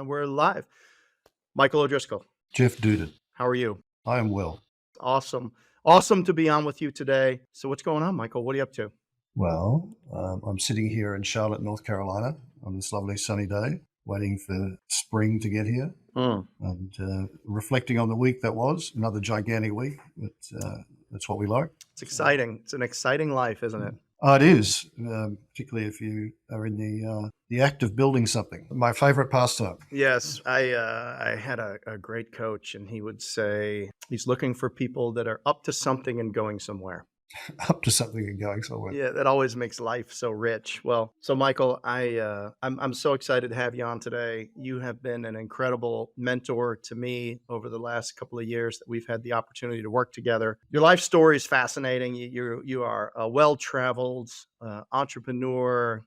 we're live. Michael O'Driscoll, Jeff Duden. how are you? I am well. Awesome. Awesome to be on with you today. So what's going on, Michael? What are you up to? Well, I'm sitting here in Charlotte, North Carolina on this lovely sunny day, waiting for spring to get here and reflecting on the week that was, another gigantic week. But that's what we like. It's exciting. It's an exciting life, isn't it? It is, particularly if you are in the act of building something. My favorite pastime. Yes, I had a great coach, and he would say he's looking for people that are up to something and going somewhere. Up to something and going somewhere. Yeah, that always makes life so rich. Well, so Michael, I'm so excited to have you on today. You have been an incredible mentor to me over the last couple of years that we've had the opportunity to work together. Your life story is fascinating. You are a well-traveled entrepreneur,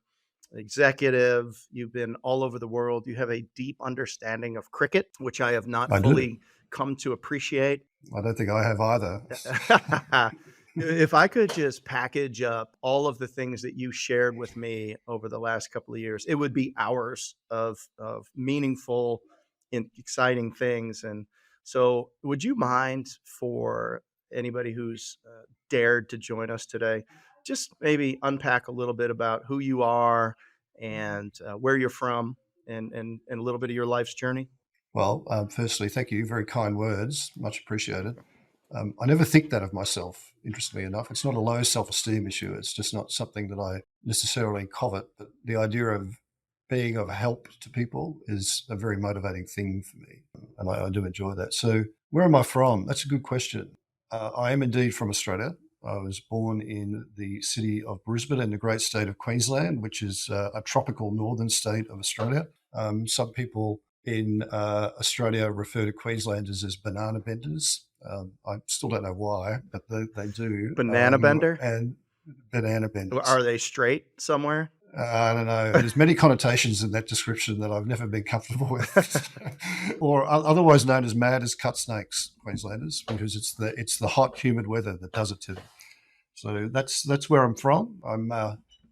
executive. You've been all over the world. You have a deep understanding of cricket, which I have not fully come to appreciate. I don't think I have either. If I could just package up all of the things that you shared with me over the last couple of years, it would be hours of meaningful and exciting things. And so would you mind, for anybody who's dared to join us today, just maybe unpack a little bit about who you are and where you're from and a little bit of your life's journey? Well, firstly, thank you. Very kind words. Much appreciated. I never think that of myself, interestingly enough. It's not a low self-esteem issue. It's just not something that I necessarily covet. But the idea of being of help to people is a very motivating thing for me. And I do enjoy that. So where am I from? That's a good question. I am indeed from Australia. I was born in the city of Brisbane in the great state of Queensland, which is a tropical northern state of Australia. Some people in Australia refer to Queenslanders as banana benders. I still don't know why, but they do. Banana bender? And banana benders. Are they straight somewhere? I don't know. There's many connotations in that description that I've never been comfortable with. Or otherwise known as mad as cut snakes, Queenslanders, because it's the hot, humid weather that does it to them. So that's where I'm from. I'm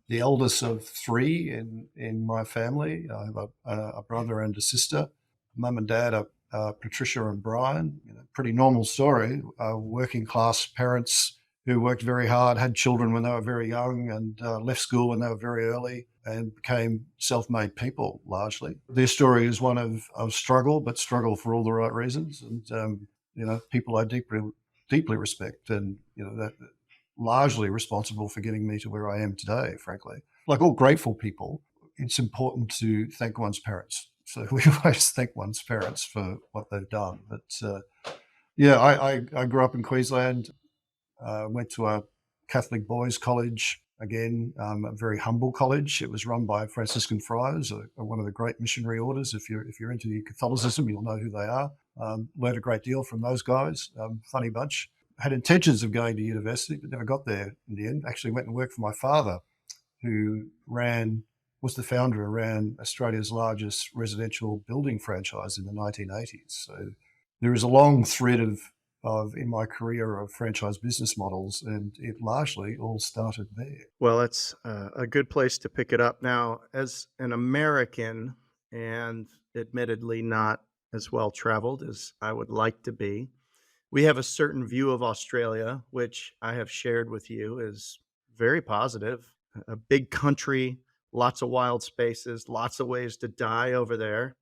the eldest of three in my family. I have a brother and a sister. Mum and dad are Patricia and Brian. Pretty normal story. Working class parents who worked very hard, had children when they were very young, and left school when they were very early, and became self-made people largely. Their story is one of struggle, but struggle for all the right reasons. And people I deeply respect, and that largely responsible for getting me to where I am today. Frankly, like all grateful people, it's important to thank one's parents. So we always thank one's parents for what they've done. But I grew up in Queensland, went to a Catholic boys' college, again, a very humble college. It was run by Franciscan friars, one of the great missionary orders. If you're into Catholicism, you'll know who they are. Learned a great deal from those guys, funny bunch. Had intentions of going to university, but never got there in the end. Actually went and worked for my father, who was the founder and ran Australia's largest residential building franchise in the 1980s. So there is a long thread of in my career of franchise business models, and it largely all started there. Well, it's a good place to pick it up. Now, as an American, and admittedly not as well traveled as I would like to be, we have a certain view of Australia, which I have shared with you, is very positive. A big country, lots of wild spaces, lots of ways to die over there.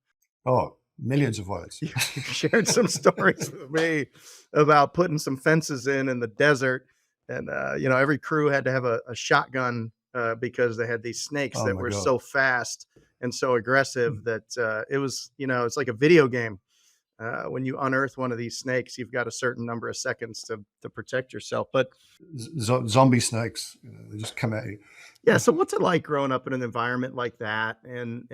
Oh, millions of ways. You shared some stories with me about putting some fences in the desert. And, every crew had to have a shotgun because they had these snakes that were so fast and so aggressive that it was, it's like a video game. When you unearth one of these snakes, you've got a certain number of seconds to protect yourself. But zombie snakes, they just come at you. Yeah. So what's it like growing up in an environment like that? And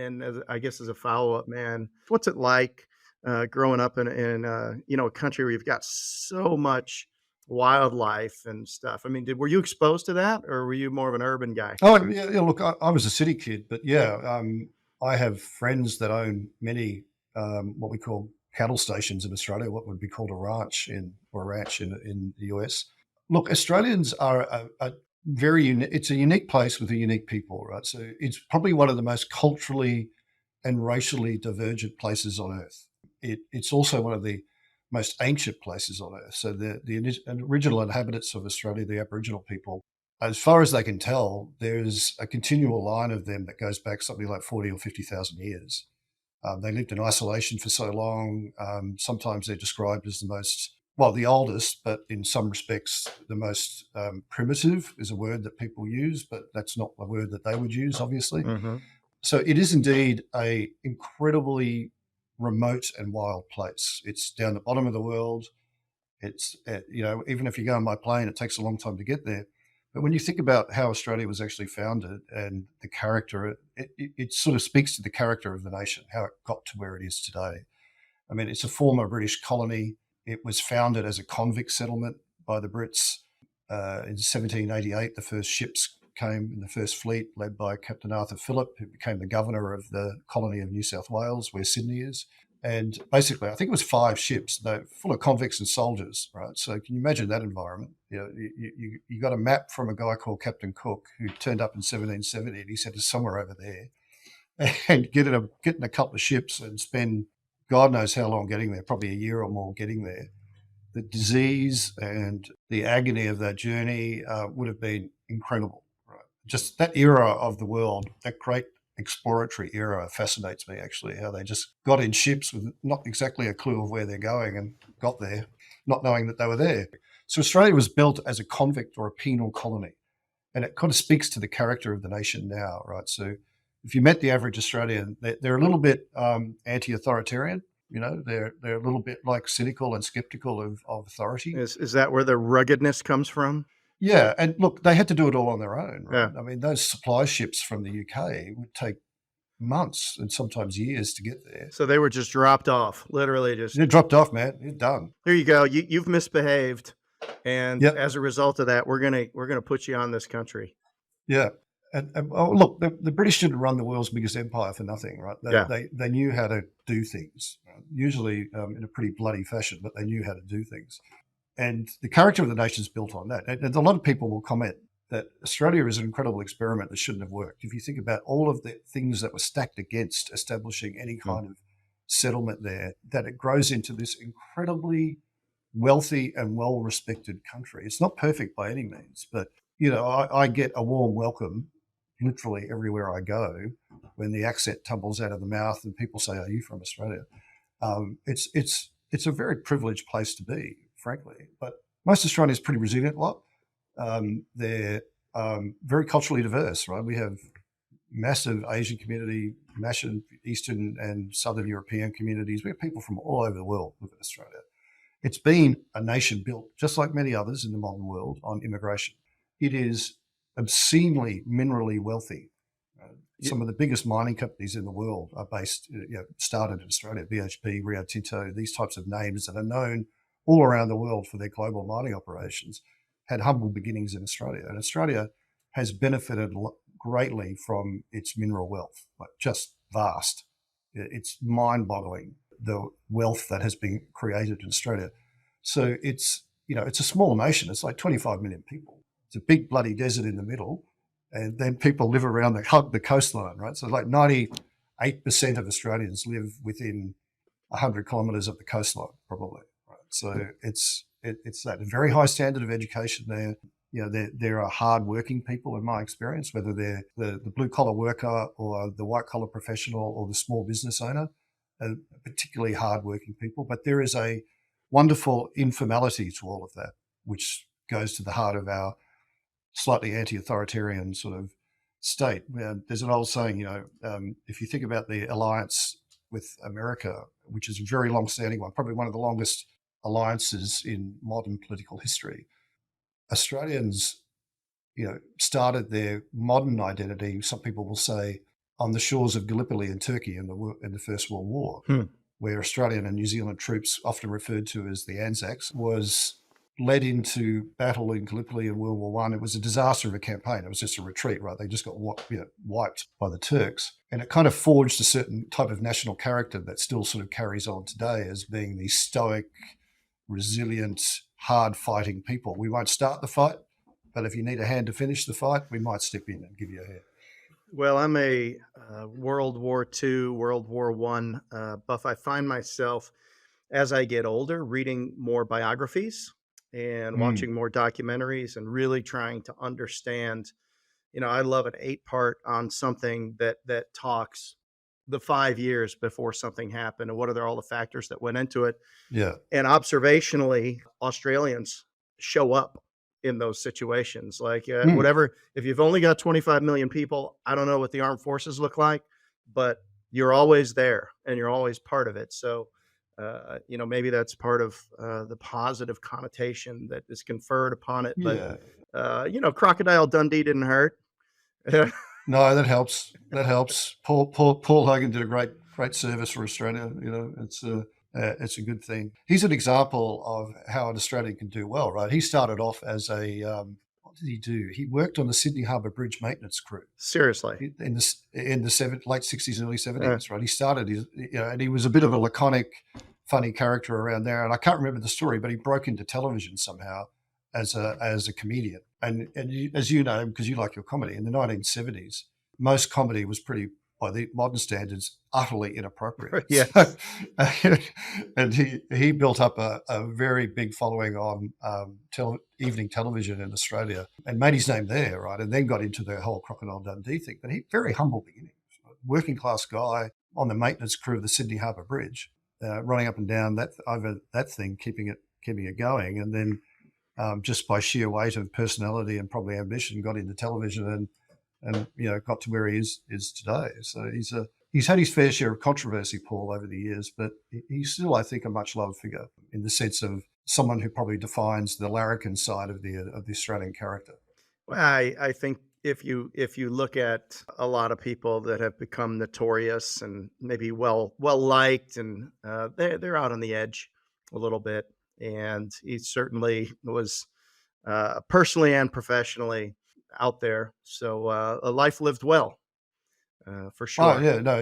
I guess as a follow-up, man, what's it like growing up in a country where you've got so much wildlife and stuff? I mean, were you exposed to that, or were you more of an urban guy? Oh, yeah. Look, I was a city kid, but I have friends that own many what we call cattle stations in Australia, what would be called a ranch in the US. Look, Australians are a very unique. It's a unique place with a unique people, right? So it's probably one of the most culturally and racially divergent places on Earth. It's also one of the most ancient places on Earth. So the original inhabitants of Australia, the Aboriginal people, as far as they can tell, there's a continual line of them that goes back something like 40 or 50,000 years. They lived in isolation for so long. Sometimes they're described as the oldest, but in some respects, the most primitive is a word that people use, but that's not the word that they would use, obviously. Mm-hmm. So it is indeed a incredibly remote and wild place. It's down the bottom of the world. It's, even if you go on by plane, it takes a long time to get there. But when you think about how Australia was actually founded and the character, it sort of speaks to the character of the nation, how it got to where it is today. I mean, it's a former British colony. It was founded as a convict settlement by the Brits. In 1788, the first ships came in the first fleet, led by Captain Arthur Phillip, who became the governor of the colony of New South Wales, where Sydney is. And basically, I think it was 5 ships, though, full of convicts and soldiers, right? So can you imagine that environment? You got a map from a guy called Captain Cook who turned up in 1770, and he said it's somewhere over there. And get in a couple of ships and spend God knows how long getting there, probably a year or more getting there. The disease and the agony of that journey would have been incredible. Right? Just that era of the world, that great exploratory era fascinates me, actually, how they just got in ships with not exactly a clue of where they're going and got there, not knowing that they were there. So Australia was built as a convict or a penal colony, and it kind of speaks to the character of the nation now, right? So if you met the average Australian, they're a little bit anti-authoritarian. They're a little bit like cynical and skeptical of authority. Is that where the ruggedness comes from? Yeah, and look, they had to do it all on their own, right? Yeah. I mean, those supply ships from the UK would take months and sometimes years to get there. So they were just dropped off, literally just. They're dropped off, man. You're done. Here you go. You've misbehaved, and Yep. as a result of that, we're gonna put you on this country. Yeah. And look, the British didn't run the world's biggest empire for nothing, right? Yeah. They knew how to do things, right? Usually in a pretty bloody fashion, but they knew how to do things. And the character of the nation is built on that. And a lot of people will comment that Australia is an incredible experiment that shouldn't have worked. If you think about all of the things that were stacked against establishing any kind of settlement there, that it grows into this incredibly wealthy and well-respected country. It's not perfect by any means, but I get a warm welcome literally everywhere I go when the accent tumbles out of the mouth and people say, "Are you from Australia?" It's a very privileged place to be, frankly. But most Australians are pretty resilient lot. They're very culturally diverse, right? We have massive Asian community, massive Eastern and Southern European communities. We have people from all over the world live in Australia. It's been a nation built, just like many others in the modern world, on immigration. It is obscenely minerally wealthy. Some of the biggest mining companies in the world are started in Australia. BHP, Rio Tinto, these types of names that are known all around the world for their global mining operations had humble beginnings in Australia. And Australia has benefited greatly from its mineral wealth, like just vast. It's mind-boggling, the wealth that has been created in Australia. So it's a small nation. It's like 25 million people. It's a big bloody desert in the middle. And then people live around the coastline, right? So like 98% of Australians live within 100 kilometres of the coastline, probably. Right? So it's that very high standard of education there. There are hard-working people, in my experience, whether they're the blue-collar worker or the white-collar professional or the small business owner, particularly hard-working people. But there is a wonderful informality to all of that, which goes to the heart of our slightly anti-authoritarian sort of state. There's an old saying, if you think about the alliance with America, which is a very long-standing one, probably one of the longest alliances in modern political history, Australians, started their modern identity, some people will say, on the shores of Gallipoli in Turkey in the First World War, where Australian and New Zealand troops, often referred to as the Anzacs, was led into battle in Gallipoli in World War I. It was a disaster of a campaign. It was just a retreat, right? They just got wiped by the Turks. And it kind of forged a certain type of national character that still sort of carries on today as being these stoic, resilient, hard-fighting people. We won't start the fight, but if you need a hand to finish the fight, we might step in and give you a hand. Well, I'm a World War II, World War One buff. I find myself as I get older reading more biographies and Mm, watching more documentaries and really trying to understand. I love an 8 part on something that talks the 5 years before something happened and what are all the factors that went into it. yeah. And observationally, Australians show up in those situations. Like, Mm, whatever, if you've only got 25 million people, I don't know what the armed forces look like, but you're always there and you're always part of it. So, maybe that's part of the positive connotation that is conferred upon it. But, yeah. Crocodile Dundee didn't hurt. No, that helps. That helps. Paul Hogan did a great service for Australia. It's a good thing. He's an example of how an Australian can do well, right? He started off as a what did he do? He worked on the Sydney Harbour Bridge maintenance crew Seriously. in the late 60s and early Uh, 70s, right? He started and he was a bit of a laconic, funny character around there. And I can't remember the story, but he broke into television somehow as a comedian. And as you know, because you like your comedy, in the 1970s, most comedy was pretty, by the modern standards, utterly inappropriate. So, yes. and he built up a very big following on evening television in Australia and made his name there, right? And then got into the whole Crocodile Dundee thing. But he very humble beginnings, working class guy on the maintenance crew of the Sydney Harbour Bridge, running up and down that over that thing, keeping it going, and then just by sheer weight of personality and probably ambition, got into television and got to where he is today. So he's had his fair share of controversy, Paul, over the years, but he's still, I think, a much loved figure in the sense of someone who probably defines the larrikin side of the Australian character. Well, I think if you look at a lot of people that have become notorious and maybe well liked, and they're out on the edge a little bit, and he certainly was personally and professionally out there. So a life lived well, for Oh sure. yeah, no,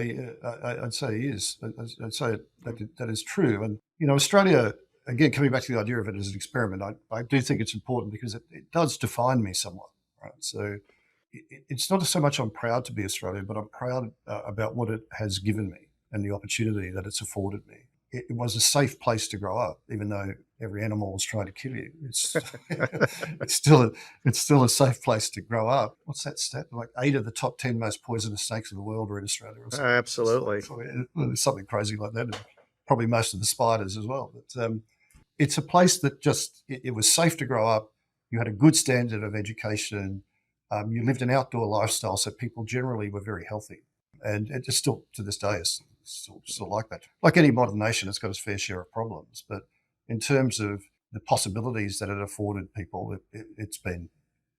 I'd say he is. I'd say that is true. And Australia, again, coming back to the idea of it as an experiment, I do think it's important because it does define me somewhat. Right, so it's not so much I'm proud to be Australian, but I'm proud about what it has given me and the opportunity that it's afforded me. It was a safe place to grow up, even though every animal was trying to kill you. It's still a safe place to grow up. What's that stat? Like 8 of the top 10 most poisonous snakes in the world are in Australia or something. It's just like Absolutely. something crazy like that. And probably most of the spiders as well. But it's a place that just it was safe to grow up. You had a good standard of education. You lived an outdoor lifestyle, so people generally were very healthy, and it just still to this day is still like that. Like any modern nation, it's got its fair share of problems, but in terms of the possibilities that it afforded people, it's been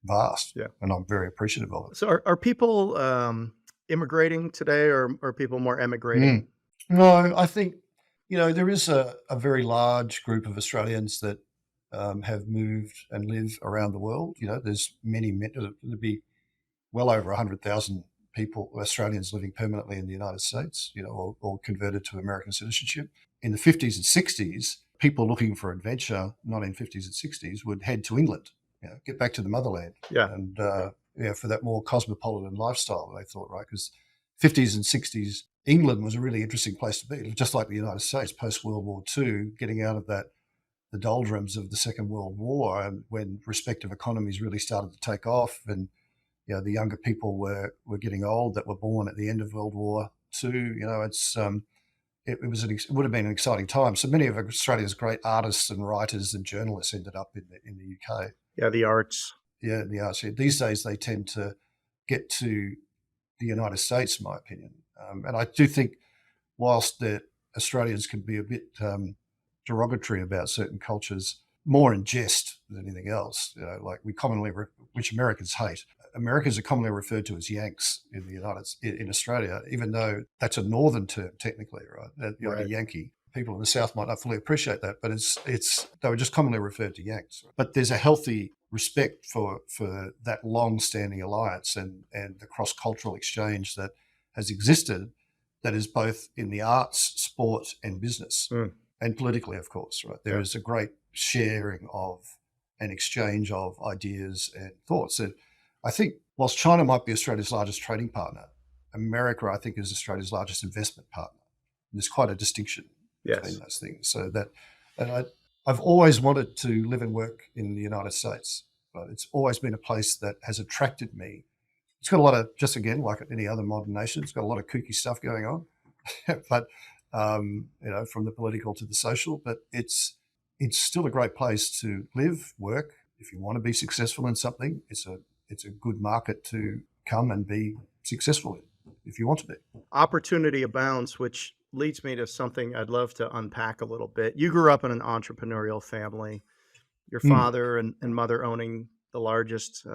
vast, Yeah. and I'm very appreciative of So are people immigrating today, or are people more it. emigrating? No, I think there is a very large group of Australians that have moved and live around the world. There's there'd be well over 100,000 people, Australians living permanently in the United States, or converted to American citizenship. In the 50s and 60s, people looking for adventure, 1950s and 60s, would head to England, get back to the motherland. Yeah. And, for that more cosmopolitan lifestyle, they thought, right? Because 50s and 60s, England was a really interesting place to be, just like the United States post World War II, getting out of the doldrums of the Second World War, and when respective economies really started to take off, and the younger people were getting old that were born at the end of World War II. It would have been an exciting time. So many of Australia's great artists and writers and journalists ended up in the UK. Yeah, the arts. Yeah, the arts. These days they tend to get to the United States, in my opinion. And I do think, whilst that Australians can be a bit derogatory about certain cultures, more in jest than anything else. Like we commonly, which Americans hate. Americans are commonly referred to as Yanks in Australia, even though that's a northern term technically, right? A Right. Yankee. People in the South might not fully appreciate that, but it's they were just commonly referred to Yanks. But there's a healthy respect for that long-standing alliance and the cross-cultural exchange that has existed, that is both in the arts, sport, and business, Mm, and politically, of course. Right, there yeah. is a great sharing of an exchange of ideas and thoughts. And I think whilst China might be Australia's largest trading partner, America, I think, is Australia's largest investment partner. And there's quite a distinction between Yes. those things. So that, and I've always wanted to live and work in the United States, but it's always been a place that has attracted me. It's got a lot of, just again, like any other modern nation, it's got a lot of kooky stuff going on, but from the political to the social. But it's still a great place to live, work. If you want to be successful in something, it's a good market to come and be successful in if you want to be. Opportunity abounds, which leads me to something I'd love to unpack a little bit. You grew up in an entrepreneurial family, your Mm, father and mother owning the largest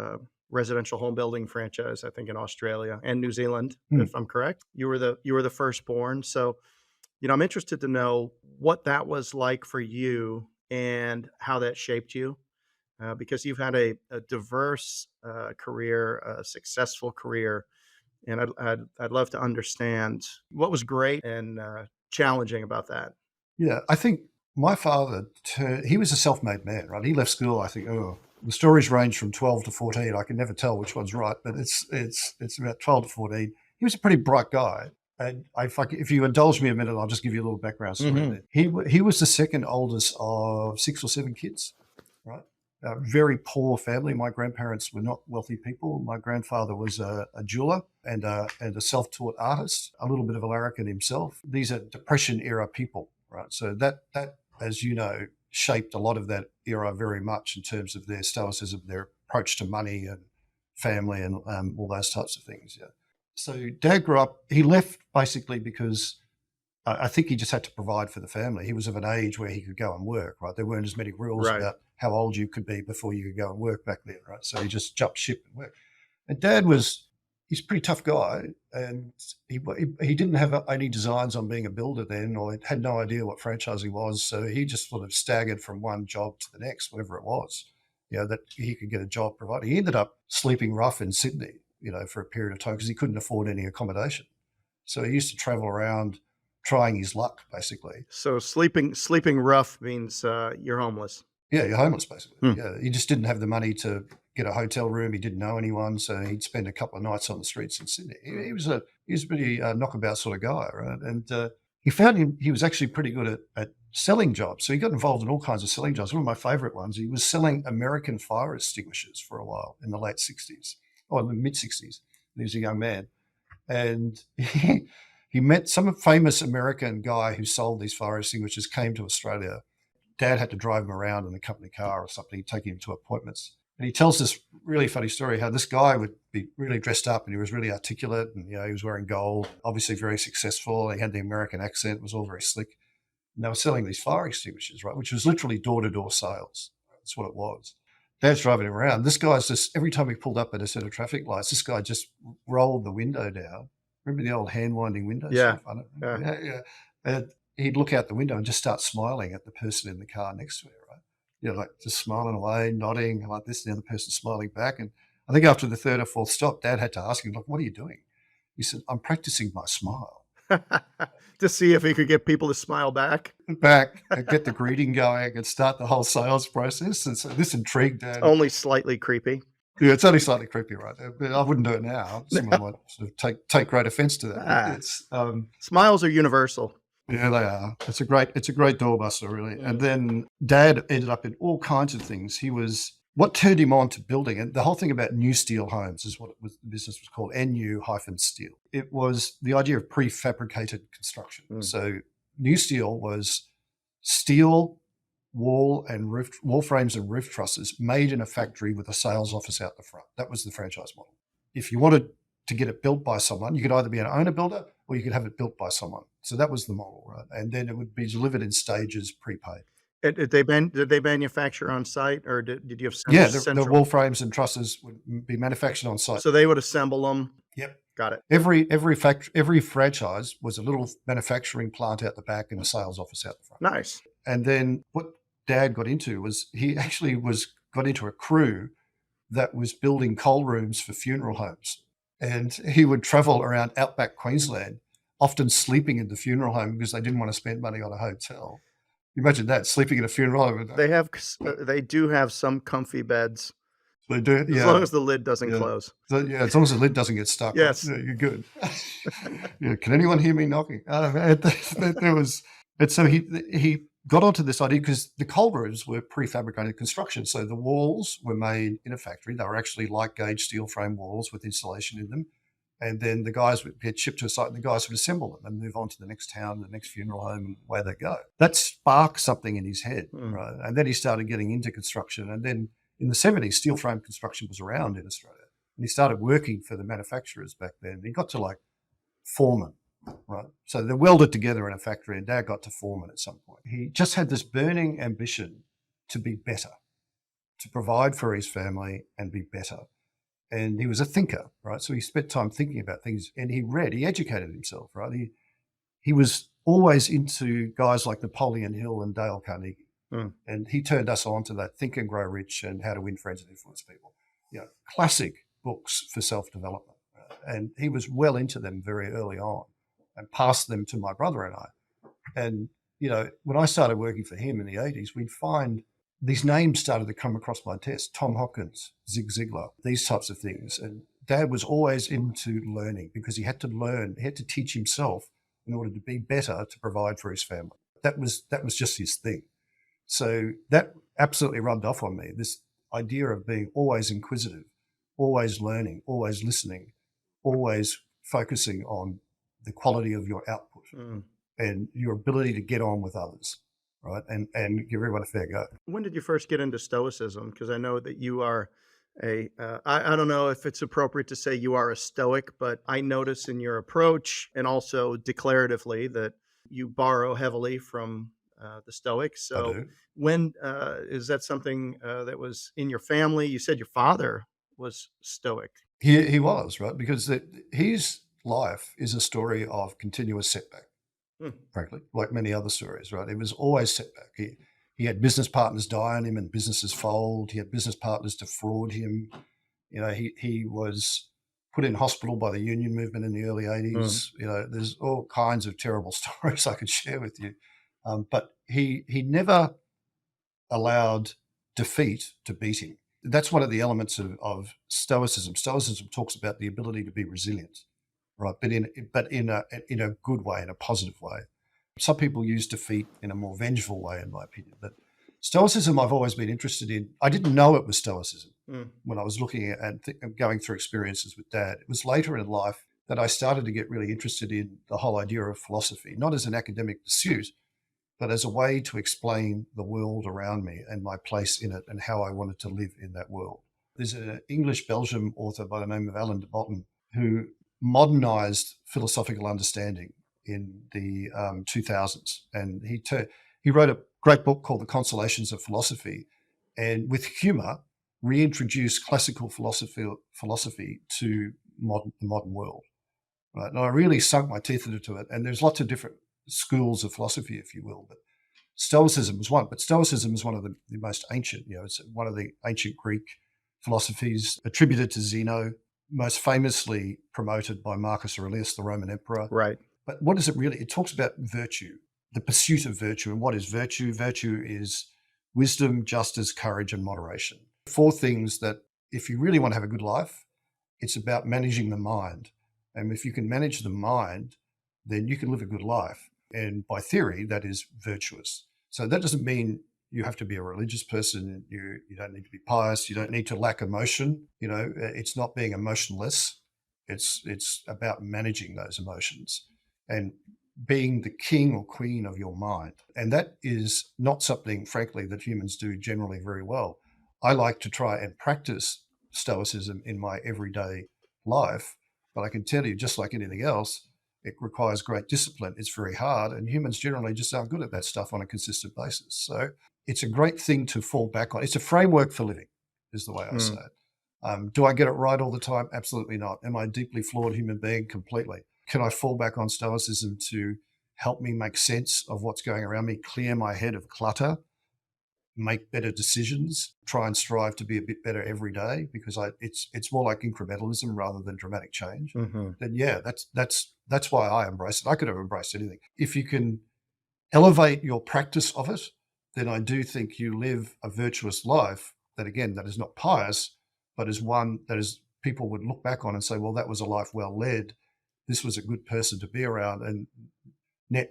residential home building franchise, I think, in Australia and New Zealand, mm. if I'm correct. You were the firstborn. So, I'm interested to know what that was like for you and how that shaped you, because you've had a diverse career, a successful career, and I'd love to understand what was great and challenging about that. Yeah, I think my father, he was a self-made man, right? He left school, I think, the stories range from 12 to 14. I can never tell which one's right, but it's about 12 to 14. He was a pretty bright guy. And if you indulge me a minute, I'll just give you a little background story Hmm. there. He was the second oldest of 6 or 7 kids, right? A very poor family. My grandparents were not wealthy people. My grandfather was a jeweler and a self-taught artist, a little bit of a larrikin himself. These are Depression era people, right? So that, as you know, shaped a lot of that era very much in terms of their stoicism, their approach to money and family and all those types of things. Yeah. So Dad grew up. He left basically because I think he just had to provide for the family. He was of an age where he could go and work, right? There weren't as many rules Right. about how old you could be before you could go and work back then, right? So he just jumped ship and worked. And he's a pretty tough guy, and he didn't have any designs on being a builder then, or had no idea what franchising was. So he just sort of staggered from one job to the next, whatever it was, that he could get a job provided. He ended up sleeping rough in Sydney, for a period of time because he couldn't afford any accommodation. So he used to travel around trying his luck, basically. So sleeping rough means you're homeless. Yeah, you're homeless, basically. Hmm. Yeah, he just didn't have the money to get a hotel room. He didn't know anyone, so he'd spend a couple of nights on the streets in Sydney. He was a pretty knockabout sort of guy, right? And he found he was actually pretty good at selling jobs. So he got involved in all kinds of selling jobs. One of my favourite ones, he was selling American fire extinguishers for a while in the late 60s, or in the mid 60s. He was a young man. And he met some famous American guy who sold these fire extinguishers, came to Australia. Dad had to drive him around in a company car or something, take him to appointments. And he tells this really funny story how this guy would be really dressed up and he was really articulate and, he was wearing gold, obviously very successful. He had the American accent, it was all very slick. And they were selling these fire extinguishers, right, which was literally door-to-door sales. That's what it was. Dad's driving him around. This guy's just, every time he pulled up at a set of traffic lights, this guy just rolled the window down. Remember the old hand-winding window Yeah. stuff? I don't Yeah. know. Yeah. And he'd look out the window and just start smiling at the person in the car next to him, right? Like just smiling away, nodding like this, and the other person smiling back. And I think after the third or fourth stop, Dad had to ask him, "Look, what are you doing?" He said, "I'm practicing my smile." To see if he could get people to smile back. Back and get the greeting going and start the whole sales process. And so this intrigued Dad. Only slightly creepy. Yeah, it's only slightly creepy, right? But I wouldn't do it now. Someone might sort of take great offence to that. But Ah, it's smiles are universal. yeah, they are. It's a great doorbuster, really. And then Dad ended up in all kinds of things. What turned him on to building it. The whole thing about New Steel Homes is what the business was called, NU-Steel. It was the idea of prefabricated construction. Mm. So New Steel was steel wall frames and roof trusses made in a factory with a sales office out the front. That was the franchise model. If you wanted to get it built by someone, you could either be an owner builder or you could have it built by someone. So that was the model, right? And then it would be delivered in stages, prepaid. Did they manufacture on site, or did you have Yeah, the central? wall frames and trusses would be manufactured on site. So they would assemble them. Yep. Got it. Every franchise was a little manufacturing plant out the back and a sales office out the front. Nice. And then what Dad got into was he actually got into a crew that was building coal rooms for funeral homes. And he would travel around outback Queensland, often sleeping in the funeral home because they didn't want to spend money on a hotel. Imagine that, sleeping in a funeral home. They do have some comfy beds. So do As long yeah, as the lid doesn't yeah. close. So, yeah, as long as the lid doesn't get stuck, right? Yes. Yeah, you're good. Yeah, can anyone hear me knocking? Man, there was and so he got onto this idea because the cold rooms were prefabricated construction. So the walls were made in a factory. They were actually light gauge steel frame walls with insulation in them. And then the guys would get shipped to a site and the guys would assemble them and move on to the next town, the next funeral home, and away they go. That sparked something in his head, Mm. right? And then he started getting into construction. And then in the 70s, steel frame construction was around in Australia. And he started working for the manufacturers back then. He got to like foreman, right? So they're welded together in a factory, and Dad got to foreman at some point. He just had this burning ambition to be better, to provide for his family and be better. And he was a thinker, right? So he spent time thinking about things, and he educated himself, right? He was always into guys like Napoleon Hill and Dale Carnegie. Mm. And he turned us on to that Think and Grow Rich and How to Win Friends and Influence People. Classic books for self-development. And he was well into them very early on and passed them to my brother and I. And, when I started working for him in the 80s, we'd find these names started to come across my desk: Tom Hopkins, Zig Ziglar, these types of things. And Dad was always into learning because he had to learn, he had to teach himself in order to be better to provide for his family. That was just his thing. So that absolutely rubbed off on me, this idea of being always inquisitive, always learning, always listening, always focusing on the quality of your output and your ability to get on with others, right? And give everyone a fair go. When did you first get into Stoicism? Because I know that you are I don't know if it's appropriate to say you are a Stoic, but I notice in your approach and also declaratively that you borrow heavily from the Stoics. I So do. when is that something that was in your family? You said your father was Stoic. He was, right? Because his life is a story of continuous setback, Hmm. frankly, like many other stories, right? It was always setback. He had business partners die on him and businesses fold. He had business partners defraud him. He was put in hospital by the union movement in the early 80s. There's all kinds of terrible stories I could share with you. But he never allowed defeat to beat him. That's one of the elements of Stoicism. Stoicism talks about the ability to be resilient, right? But in a good way, in a positive way. Some people use defeat in a more vengeful way, in my opinion. But Stoicism, I've always been interested in. I didn't know it was Stoicism when I was looking at and going through experiences with Dad. It was later in life that I started to get really interested in the whole idea of philosophy, not as an academic pursuit, but as a way to explain the world around me and my place in it and how I wanted to live in that world. There's an English-Belgium author by the name of Alan de Botton who modernized philosophical understanding in the 2000s. And he wrote a great book called The Consolations of Philosophy, and with humor reintroduced classical philosophy to the modern world. Right? And I really sunk my teeth into it. And there's lots of different schools of philosophy, if you will, but Stoicism was one. But Stoicism is one of the most ancient. It's one of the ancient Greek philosophies attributed to Zeno, most famously promoted by Marcus Aurelius, the Roman emperor. Right. But what is it really? It talks about virtue, the pursuit of virtue. And what is virtue? Virtue is wisdom, justice, courage, and moderation. 4 things that, if you really want to have a good life, it's about managing the mind. And if you can manage the mind, then you can live a good life. And by theory, that is virtuous. So that doesn't mean you have to be a religious person. You don't need to be pious. You don't need to lack emotion. It's not being emotionless. It's about managing those emotions and being the king or queen of your mind. And that is not something, frankly, that humans do generally very well. I like to try and practice Stoicism in my everyday life, but I can tell you, just like anything else, it requires great discipline. It's very hard, and humans generally just aren't good at that stuff on a consistent basis. So it's a great thing to fall back on. It's a framework for living, is the way I say it. Do I get it right all the time? Absolutely not. Am I a deeply flawed human being? Completely. Can I fall back on Stoicism to help me make sense of what's going around me, clear my head of clutter, make better decisions, try and strive to be a bit better every day, because it's more like incrementalism rather than dramatic change. Then yeah, that's why I embrace it. I could have embraced anything. If you can elevate your practice of it, then I do think you live a virtuous life that, again, that is not pious, but as one that is people would look back on and say, well, that was a life well led. This was a good person to be around, and net,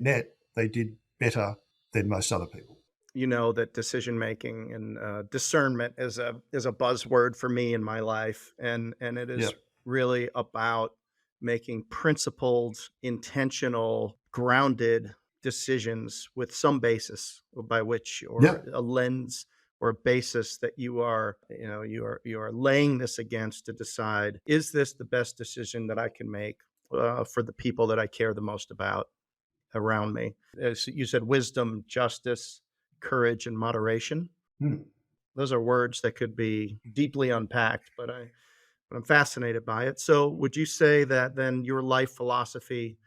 they did better than most other people. You know that decision making and discernment is a buzzword for me in my life, and it Yeah, is really about making principled, intentional, grounded decisions with some basis by which, yeah, or a lens or a basis that you are laying this against to decide, is this the best decision that I can make for the people that I care the most about around me? As you said, wisdom, justice, courage, and moderation. mm, Those are words that could be deeply unpacked, but I'm fascinated by it. So, would you say that then your life philosophy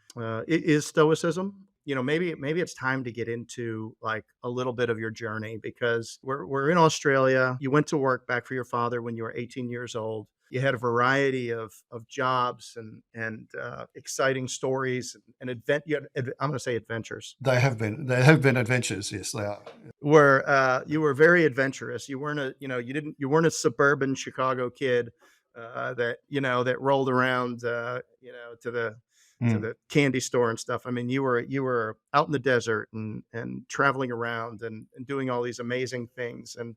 is Stoicism? Maybe it's time to get into like a little bit of your journey, because we're in Australia. You went to work back for your father when you were 18 years old. You had a variety of jobs and exciting stories and I'm going to say adventures. they have been adventures. Yes, they are. Where you were very adventurous. You weren't you weren't a suburban Chicago kid that rolled around to Mm, the candy store and stuff. I mean, you were out in the desert and traveling around and doing all these amazing things, and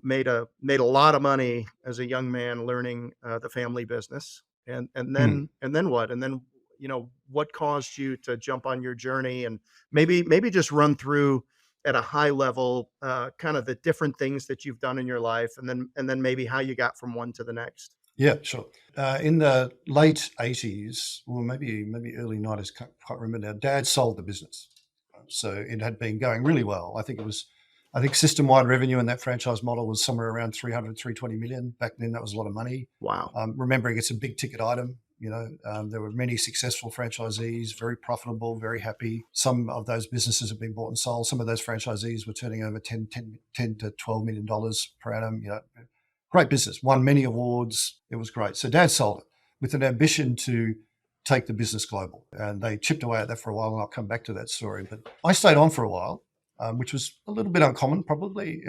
made a lot of money as a young man learning the family business. mm. And then what? And then what caused you to jump on your journey, and maybe just run through at a high level kind of the different things that you've done in your life, and then maybe how you got from one to the next. Yeah, sure. In the late 80s, or maybe early 90s, can't remember now, Dad sold the business. So it had been going really well. I think system-wide revenue in that franchise model was somewhere around 300, 320 million. Back then, that was a lot of money. Wow. Remembering it's a big ticket item. There were many successful franchisees, very profitable, very happy. Some of those businesses have been bought and sold. Some of those franchisees were turning over 10 to $12 million per annum. Great business, won many awards. It was great. So Dad sold it with an ambition to take the business global. And they chipped away at that for a while, and I'll come back to that story. But I stayed on for a while, which was a little bit uncommon probably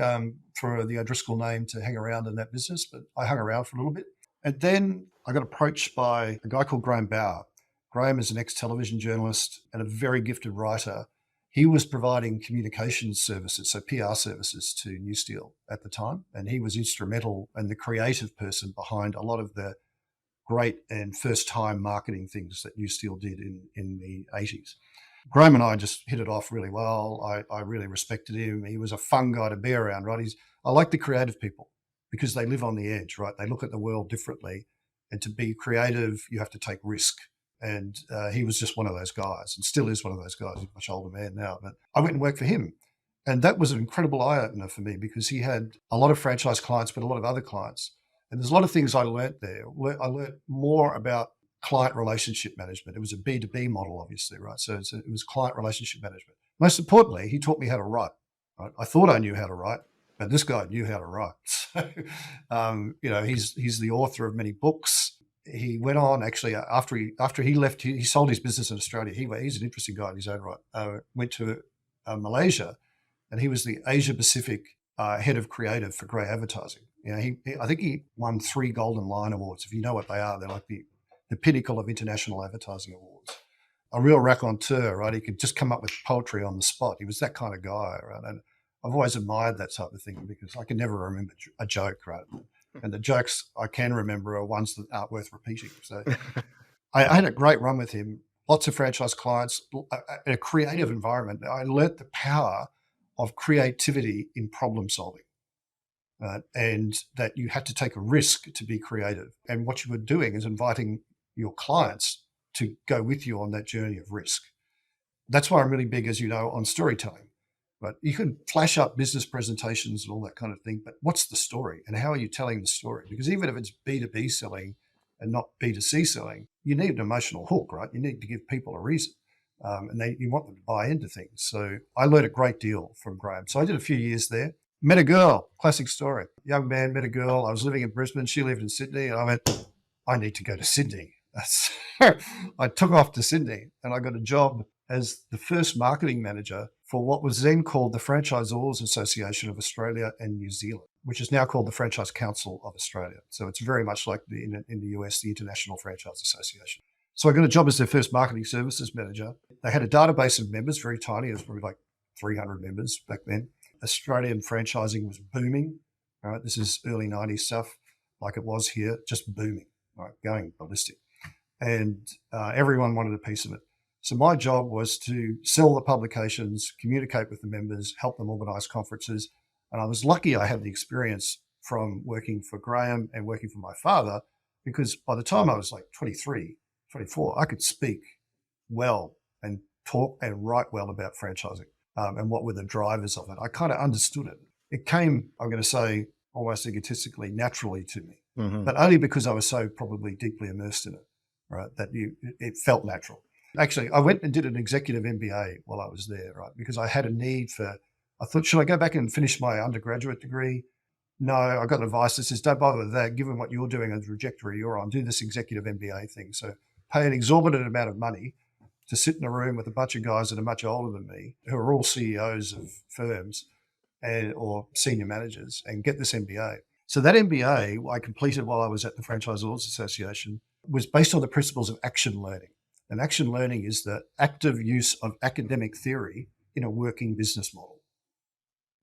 for the O'Driscoll name to hang around in that business, but I hung around for a little bit. And then I got approached by a guy called Graham Bauer. Graham is an ex-television journalist and a very gifted writer. He was providing communications services, so PR services to New Steel at the time, and he was instrumental and the creative person behind a lot of the great and first-time marketing things that New Steel did in the 80s. Graham and I just hit it off really well. I really respected him. He was a fun guy to be around, right? I like the creative people because they live on the edge, right? They look at the world differently, and to be creative, you have to take risk. And he was just one of those guys, and still is one of those guys. He's a much older man now, but I went and worked for him. And that was an incredible eye-opener for me because he had a lot of franchise clients, but a lot of other clients. And there's a lot of things I learned there. I learned more about client relationship management. It was a B2B model, obviously, right? So it was client relationship management. Most importantly, he taught me how to write. Right? I thought I knew how to write, but this guy knew how to write. So, he's the author of many books. He went on actually after he left. He sold his business in Australia. He's an interesting guy in his own right. Went to Malaysia, and he was the Asia Pacific head of creative for Grey Advertising. I think he won 3 Golden Lion Awards. If you know what they are, they're like the pinnacle of international advertising awards. A real raconteur, right? He could just come up with poetry on the spot. He was that kind of guy, right? And I've always admired that type of thing because I can never remember a joke, right? And the jokes I can remember are ones that aren't worth repeating. So I had a great run with him, lots of franchise clients, in a creative environment. I learnt the power of creativity in problem solving, and that you had to take a risk to be creative. And what you were doing is inviting your clients to go with you on that journey of risk. That's why I'm really big, as you know, on storytelling. But you can flash up business presentations and all that kind of thing, but what's the story and how are you telling the story? Because even if it's B2B selling and not B2C selling, you need an emotional hook, right? You need to give people a reason, and you want them to buy into things. So I learned a great deal from Graham. So I did a few years there. Met a girl, classic story. Young man met a girl. I was living in Brisbane. She lived in Sydney, and I went, I need to go to Sydney. I took off to Sydney, and I got a job as the first marketing manager for what was then called the Franchisors Association of Australia and New Zealand. which is now called the Franchise Council of Australia. So it's very much like in the US, the International Franchise Association. So I got a job as their first marketing services manager. They had a database of members, very tiny. It was probably like 300 members back then. Australian franchising was booming. All right, this is early 90s stuff, like it was here, just booming, right, going ballistic. And everyone wanted a piece of it. So my job was to sell the publications, communicate with the members, help them organise conferences. And I was lucky I had the experience from working for Graham and working for my father, because by the time I was like 23, 24, I could speak well and talk and write well about franchising and what were the drivers of it. I kind of understood it. It came, I'm going to say, almost egotistically, naturally to me, but only because I was so probably deeply immersed in it, right, that it felt natural. Actually, I went and did an executive MBA while I was there, right, because I had a need for, I thought, should I go back and finish my undergraduate degree? No, I got advice that says, don't bother with that. Given what you're doing and the trajectory you're on, do this executive MBA thing. So pay an exorbitant amount of money to sit in a room with a bunch of guys that are much older than me, who are all CEOs of firms or senior managers, and get this MBA. So that MBA I completed while I was at the Franchisors Association was based on the principles of action learning. And action learning is the active use of academic theory in a working business model.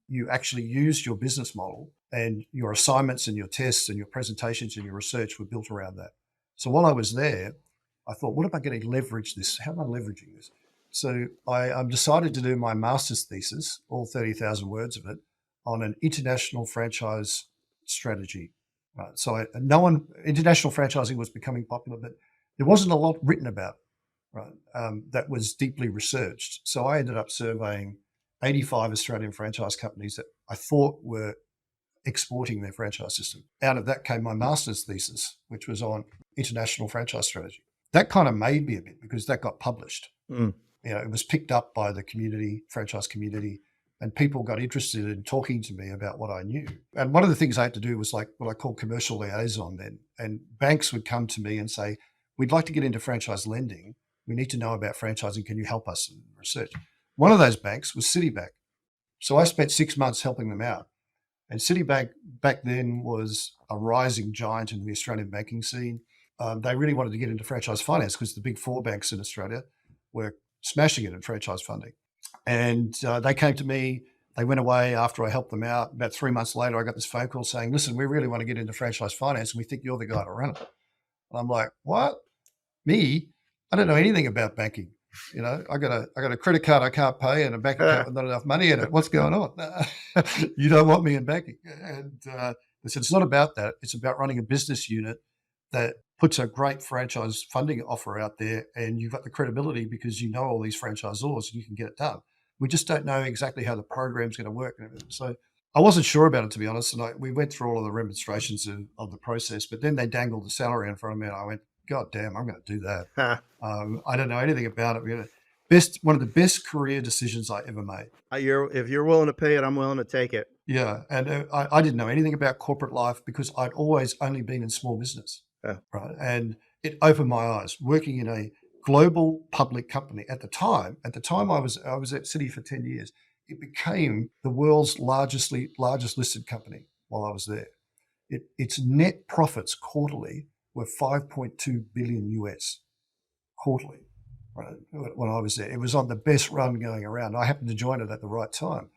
You actually used your business model, and your assignments and your tests and your presentations and your research were built around that. So while I was there, I thought, what am I going to leverage this? How am I leveraging this? So I decided to do my master's thesis, all 30,000 words of it, on an international franchise strategy. So international franchising was becoming popular, but there wasn't a lot written about, right, that was deeply researched. So I ended up surveying 85 Australian franchise companies that I thought were exporting their franchise system. Out of that came my master's thesis, which was on international franchise strategy. That kind of made me a bit, because that got published. It was picked up by the community, franchise community, and people got interested in talking to me about what I knew. And one of the things I had to do was like what I call commercial liaison then. And banks would come to me and say, we'd like to get into franchise lending. We need to know about franchising. Can you help us in research? One of those banks was Citibank. So I spent 6 months helping them out. And Citibank back then was a rising giant in the Australian banking scene. They really wanted to get into franchise finance because the big four banks in Australia were smashing it in franchise funding. And they came to me. They went away after I helped them out. About 3 months later, I got this phone call saying, listen, we really want to get into franchise finance and we think you're the guy to run it. And I'm like, what? Me? I don't know anything about banking. I got a credit card I can't pay and a bank account with not enough money in it. What's going on? You don't want me in banking. And they said, it's not about that. It's about running a business unit that puts a great franchise funding offer out there, and you've got the credibility because you know all these franchisors and you can get it done. We just don't know exactly how the program's going to work and everything. So I wasn't sure about it, to be honest. And we went through all of the remonstrations of the process, but then they dangled the salary in front of me and I went, God damn, I'm going to do that. I don't know anything about it. One of the best career decisions I ever made. If you're willing to pay it, I'm willing to take it. Yeah. And I didn't know anything about corporate life because I'd always only been in small business. Yeah. Right. And it opened my eyes working in a global public company at the time. At the time I was at Citi for 10 years. It became the world's largest listed company while I was there. Its net profits quarterly were 5.2 billion US quarterly, right, when I was there. It was on the best run going around. I happened to join it at the right time.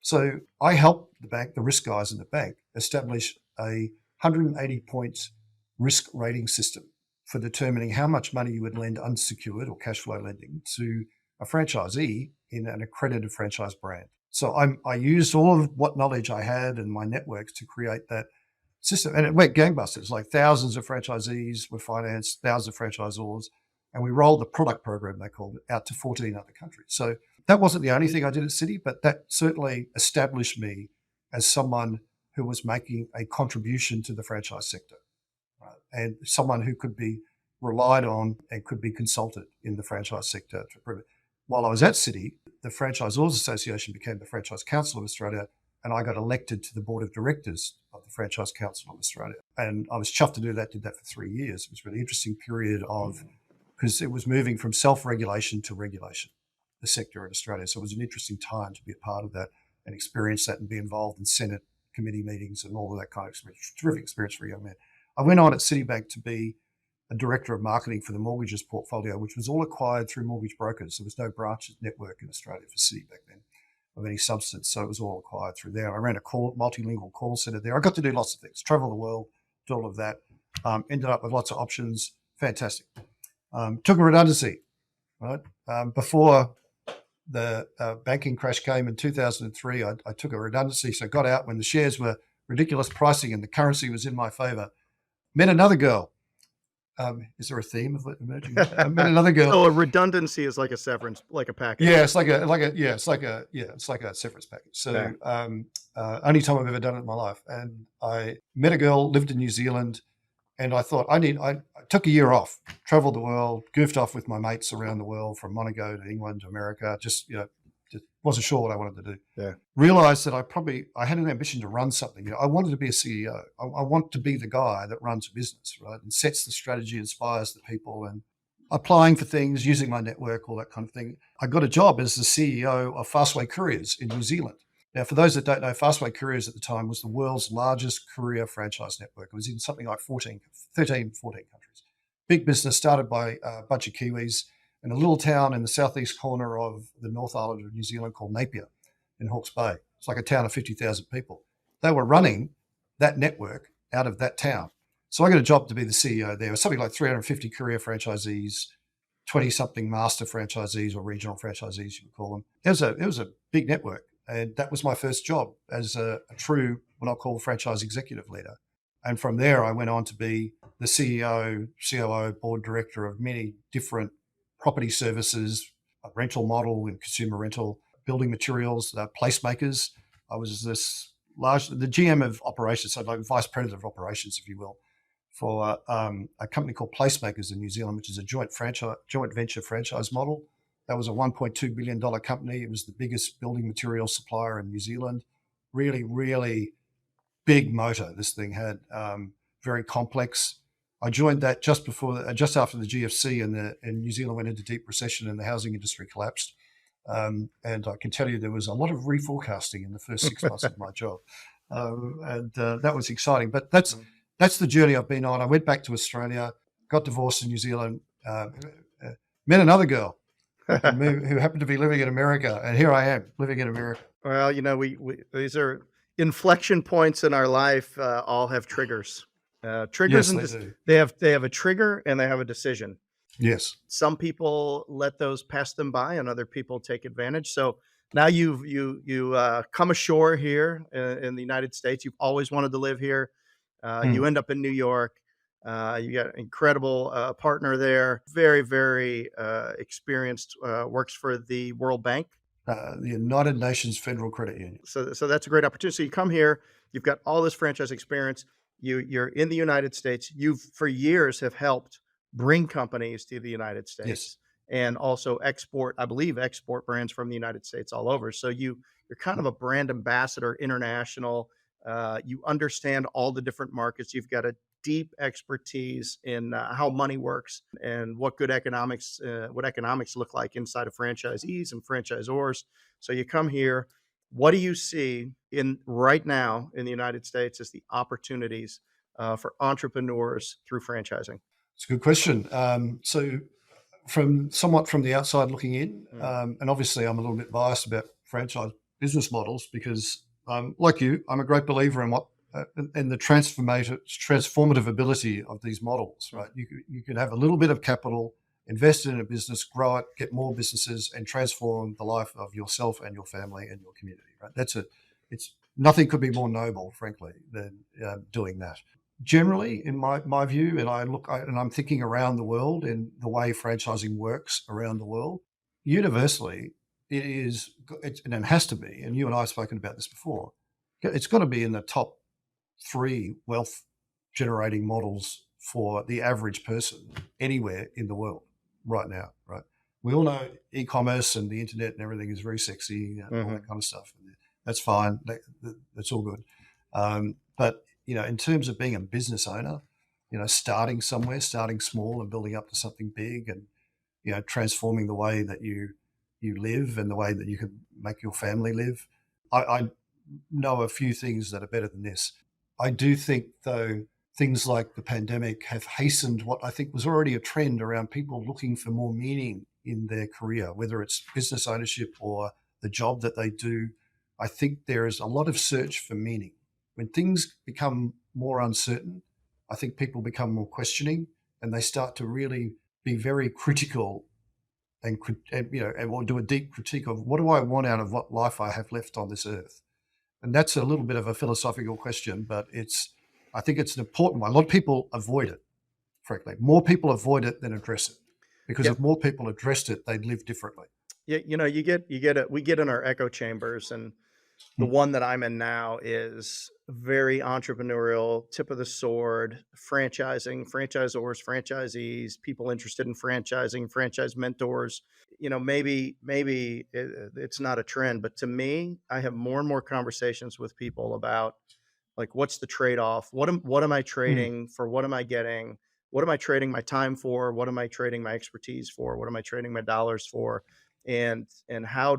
So I helped the bank, the risk guys in the bank, establish a 180 points risk rating system for determining how much money you would lend unsecured or cash flow lending to a franchisee in an accredited franchise brand. So I used all of what knowledge I had and my networks to create that system. And it went gangbusters, like thousands of franchisees were financed, thousands of franchisors, and we rolled the product program, they called it, out to 14 other countries. So that wasn't the only thing I did at Citi, but that certainly established me as someone who was making a contribution to the franchise sector, right? And someone who could be relied on and could be consulted in the franchise sector to improve it. While I was at Citi, the Franchisors Association became the Franchise Council of Australia, and I got elected to the board of directors of the Franchise Council of Australia. And I was chuffed to do that, did that for 3 years. It was a really interesting period because it was moving from self-regulation to regulation, the sector in Australia. So it was an interesting time to be a part of that and experience that and be involved in Senate committee meetings and all of that kind of experience. Terrific experience for a young man. I went on at Citibank to be a director of marketing for the mortgages portfolio, which was all acquired through mortgage brokers. There was no branch network in Australia for Citi back then of any substance, so it was all acquired through there. I ran a multilingual call center there. I got to do lots of things, travel the world, do all of that. Ended up with lots of options. Fantastic. Took a redundancy, right? Before the banking crash came in 2003, I took a redundancy, so got out when the shares were ridiculous pricing and the currency was in my favor. Met another girl. Is there a theme of it emerging? I met another girl. So a redundancy is like a severance, like a package. Yeah, it's like a severance package. So only time I've ever done it in my life. And I met a girl, lived in New Zealand, and I thought I took a year off, traveled the world, goofed off with my mates around the world, from Monaco to England to America. Just wasn't sure what I wanted to do. Yeah. Realized that I had an ambition to run something. I wanted to be a CEO. I want to be the guy that runs a business, right, and sets the strategy, inspires the people, and applying for things, using my network, all that kind of thing. I got a job as the CEO of Fastway Couriers in New Zealand. Now, for those that don't know, Fastway Couriers at the time was the world's largest courier franchise network. It was in something like 14 countries. Big business, started by a bunch of Kiwis in a little town in the southeast corner of the North Island of New Zealand called Napier in Hawke's Bay. It's like a town of 50,000 people. They were running that network out of that town. So I got a job to be the CEO there. It was something like 350 courier franchisees, 20-something master franchisees or regional franchisees, you would call them. It was a big network. And that was my first job as a true, what I'll call, franchise executive leader. And from there, I went on to be the CEO, COO, board director of many different property services, a rental model and consumer rental, building materials, placemakers. I was the GM of operations, so like vice president of operations, if you will, for a company called Placemakers in New Zealand, which is a joint venture franchise model. That was a $1.2 billion company. It was the biggest building material supplier in New Zealand. Really, really big motor this thing had, very complex. I joined that just after the GFC, and New Zealand went into deep recession and the housing industry collapsed. And I can tell you there was a lot of reforecasting in the first 6 months of my job. That was exciting. But that's the journey I've been on. I went back to Australia, got divorced in New Zealand, met another girl who happened to be living in America. And here I am living in America. Well, we these are inflection points in our life. All have triggers. Triggers, yes, and they have a trigger and they have a decision. Yes. Some people let those pass them by, and other people take advantage. So now you come ashore here in the United States. You've always wanted to live here. You end up in New York. You got an incredible partner there. Very, very experienced. Works for the World Bank. The United Nations Federal Credit Union. So that's a great opportunity. So you come here. You've got all this franchise experience. You're in the United States. You've for years have helped bring companies to the United States. Yes. And also export brands from the United States all over. So you're kind of a brand ambassador, international. You understand all the different markets. You've got a deep expertise in how money works and what economics look like inside of franchisees and franchisors. So you come here. What do you see right now in the United States as the opportunities for entrepreneurs through franchising? It's a good question. So somewhat from the outside looking in, and obviously I'm a little bit biased about franchise business models because, like you, I'm a great believer in the transformative ability of these models, right? You can have a little bit of capital, invest in a business, grow it, get more businesses, and transform the life of yourself and your family and your community, right? It's nothing could be more noble, frankly, than doing that. Generally, in my view, and I'm thinking around the world and the way franchising works around the world, universally, and it has to be, and you and I have spoken about this before, it's got to be in the top 3 wealth generating models for the average person anywhere in the world right now, right? We all know e-commerce and the internet and everything is very sexy and all that kind of stuff. That's fine. That's all good. But in terms of being a business owner, starting somewhere, starting small and building up to something big, and transforming the way that you live and the way that you can make your family live. I know a few things that are better than this. I do think, though, things like the pandemic have hastened what I think was already a trend around people looking for more meaning in their career, whether it's business ownership or the job that they do. I think there is a lot of search for meaning. When things become more uncertain, I think people become more questioning and they start to really be very critical and will do a deep critique of what do I want out of what life I have left on this earth. And that's a little bit of a philosophical question, but I think it's an important one. A lot of people avoid it, frankly. More people avoid it than address it, because Yeah. if more people addressed it, they'd live differently. Yeah, we get in our echo chambers, and the Mm, one that I'm in now is very entrepreneurial, tip of the sword, franchising, franchisors, franchisees, people interested in franchising, franchise mentors. It's not a trend, but to me, I have more and more conversations with people about, like, what's the trade-off? What am I mm, trading for? What am I getting? What am I trading my time for? What am I trading my expertise for? What am I trading my dollars for? And how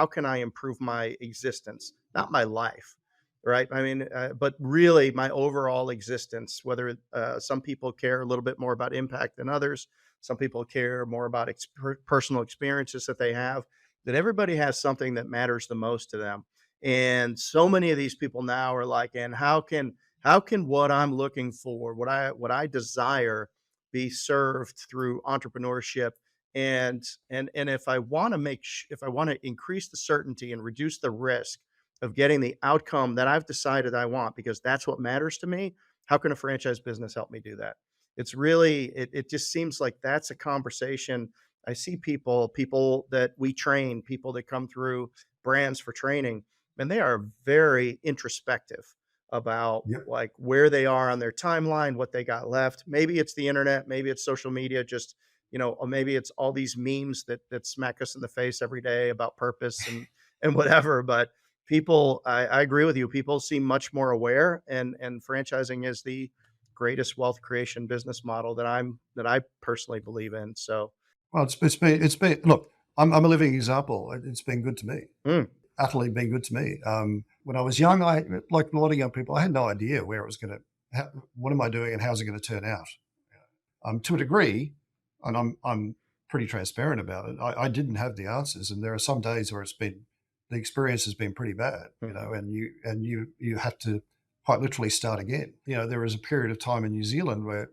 can I improve my existence, not my life, right? I mean, but really my overall existence. Whether some people care a little bit more about impact than others, some people care more about personal experiences that they have. That everybody has something that matters the most to them, and so many of these people now are like, and how can what I'm looking for, what I desire, be served through entrepreneurship? And if I want to if I want to increase the certainty and reduce the risk of getting the outcome that I've decided I want, because that's what matters to me, how can a franchise business help me do that? It just seems like that's a conversation. I see people that we train, people that come through brands for training, and they are very introspective about, yep. like, where they are on their timeline, what they got left. Maybe it's the internet, maybe it's social media, just, or maybe it's all these memes that smack us in the face every day about purpose and whatever. But I agree with you. People seem much more aware, and franchising is the greatest wealth creation business model that I personally believe in. So, Well, it's been, look, I'm a living example. It's been good to me, mm, utterly been good to me. When I was young, like a lot of young people, I had no idea where it was going to, what am I doing and how's it going to turn out? To a degree, and I'm pretty transparent about it. I didn't have the answers, and there are some days where the experience has been pretty bad, mhm. and you have to quite literally start again. There was a period of time in New Zealand where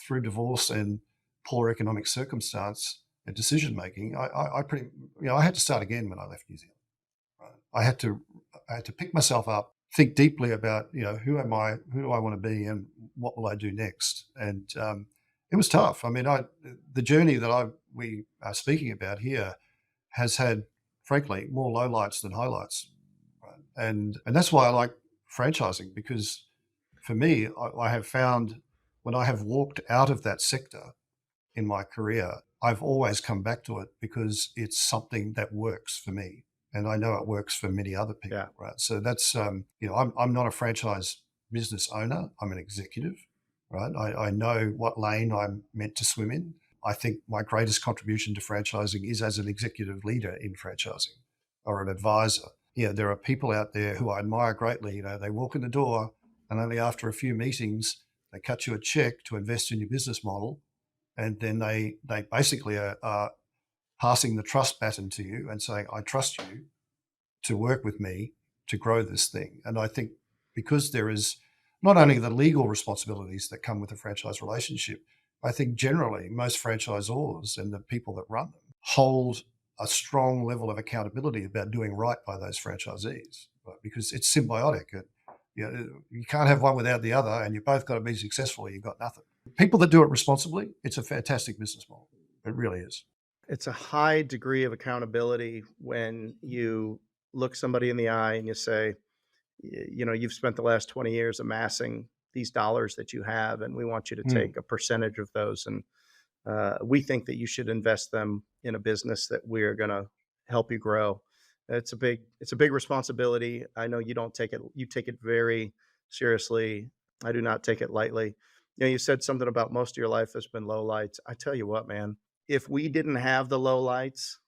through divorce and poor economic circumstance and decision making, I pretty I had to start again when I left New Zealand. Right? I had to pick myself up, think deeply about who am I, who do I want to be, and what will I do next. And it was tough. I mean, the journey that we are speaking about here has had, frankly, more lowlights than highlights, right? And that's why I like franchising, because for me, I have found when I have walked out of that sector in my career, I've always come back to it because it's something that works for me. And I know it works for many other Yeah. people, right? So that's, I'm not a franchise business owner. I'm an executive, right? I know what lane I'm meant to swim in. I think my greatest contribution to franchising is as an executive leader in franchising or an advisor. There are people out there who I admire greatly. They walk in the door and only after a few meetings, they cut you a check to invest in your business model, and then they basically are passing the trust baton to you and saying, I trust you to work with me to grow this thing. And I think because there is not only the legal responsibilities that come with a franchise relationship, I think generally most franchisors and the people that run them hold a strong level of accountability about doing right by those franchisees, right? Because it's symbiotic. You can't have one without the other, and you've both got to be successful. You've got nothing. People that do it responsibly, it's a fantastic business model. It really is. It's a high degree of accountability when you look somebody in the eye and you say, you've spent the last 20 years amassing these dollars that you have, and we want you to Mm, take a percentage of those. And we think that you should invest them in a business that we're going to help you grow. It's a big responsibility. I know you take it very seriously. I do not take it lightly. You said something about most of your life has been low lights. I tell you what, man, if we didn't have the low lights,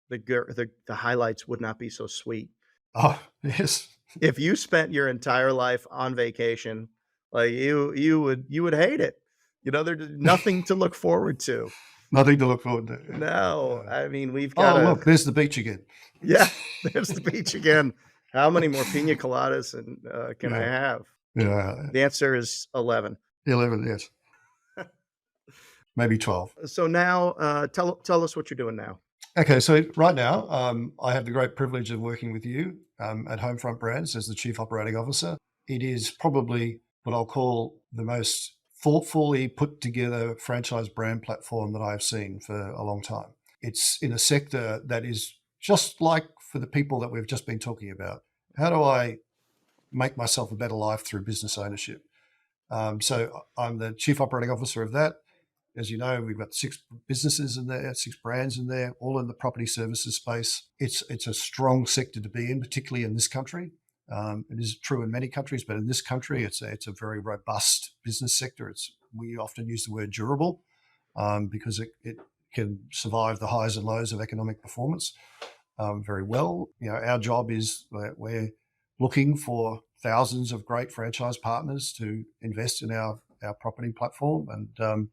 the highlights would not be so sweet. Oh, yes. If you spent your entire life on vacation, like you would hate it. There's nothing to look forward to. Nothing to look forward to. Yeah. No, I mean, we've got Oh, to. look, there's the beach again. Yeah, there's the beach again. How many more pina coladas can I Yeah. have? Yeah. The answer is 11. 11, yes. Maybe 12. So now, tell us what you're doing now. Okay, so right now, I have the great privilege of working with you at Homefront Brands as the Chief Operating Officer. It is probably what I'll call the most thoughtfully put together franchise brand platform that I've seen for a long time. It's in a sector that is just like for the people that we've just been talking about. How do I make myself a better life through business ownership? So I'm the Chief Operating Officer of that. As you know, we've got 6 businesses in there, 6 brands in there, all in the property services space. It's a strong sector to be in, particularly in this country. It is true in many countries, but in this country, it's a very robust business sector. We often use the word durable because it can survive the highs and lows of economic performance very well. Our job is we're looking for thousands of great franchise partners to invest in our property platform and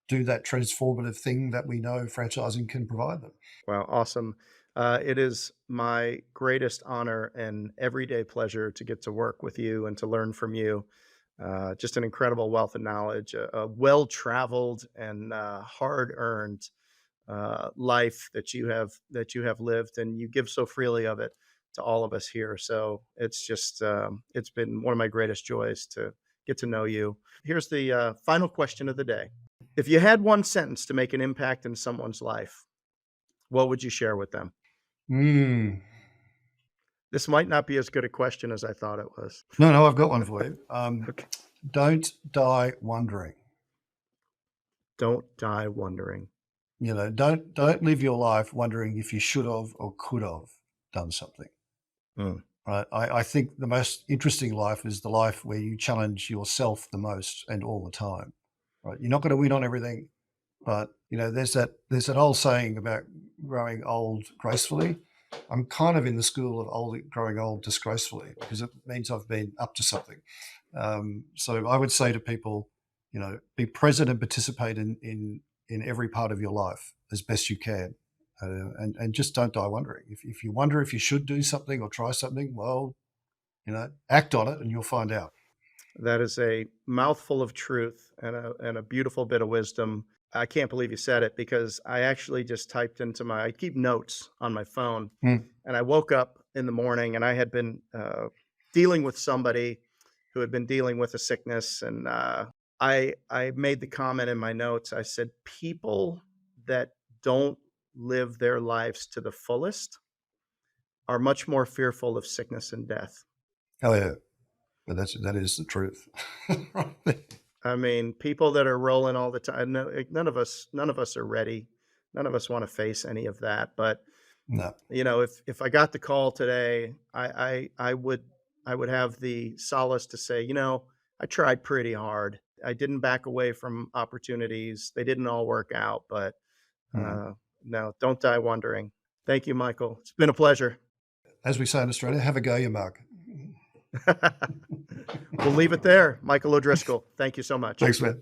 do that transformative thing that we know franchising can provide them. Wow, awesome. It is my greatest honor and everyday pleasure to get to work with you and to learn from you. Just an incredible wealth of knowledge, a well-traveled and hard-earned life that you have lived, and you give so freely of it to all of us here. So it's been one of my greatest joys to get to know you. Here's the final question of the day. If you had one sentence to make an impact in someone's life, what would you share with them? Mm. This might not be as good a question as I thought it was. No, I've got one for you. Okay. Don't die wondering. Don't die wondering. Don't live your life wondering if you should have or could have done something. Mm. Right? I think the most interesting life is the life where you challenge yourself the most and all the time. Right? You're not going to win on everything, but there's that old saying about growing old gracefully. I'm kind of in the school of growing old disgracefully because it means I've been up to something. So I would say to people, be present and participate in every part of your life as best you can. And just don't die wondering. If you wonder if you should do something or try something, well, act on it and you'll find out. That is a mouthful of truth and a beautiful bit of wisdom. I can't believe you said it because I actually just typed I keep notes on my phone, Mm. and I woke up in the morning and I had been dealing with somebody who had been dealing with a sickness. And I made the comment in my notes. I said, people that don't live their lives to the fullest are much more fearful of sickness and death. Oh yeah, but that is the truth. Right. I mean, people that are rolling all the time. No, none of us are ready. None of us want to face any of that. But No. if I got the call today, I would have the solace to say, I tried pretty hard. I didn't back away from opportunities. They didn't all work out, but Mm. no, don't die wondering. Thank you, Michael. It's been a pleasure. As we say in Australia, have a go, you mug. We'll leave it there. Michael O'Driscoll, thank you so much. Thanks, man.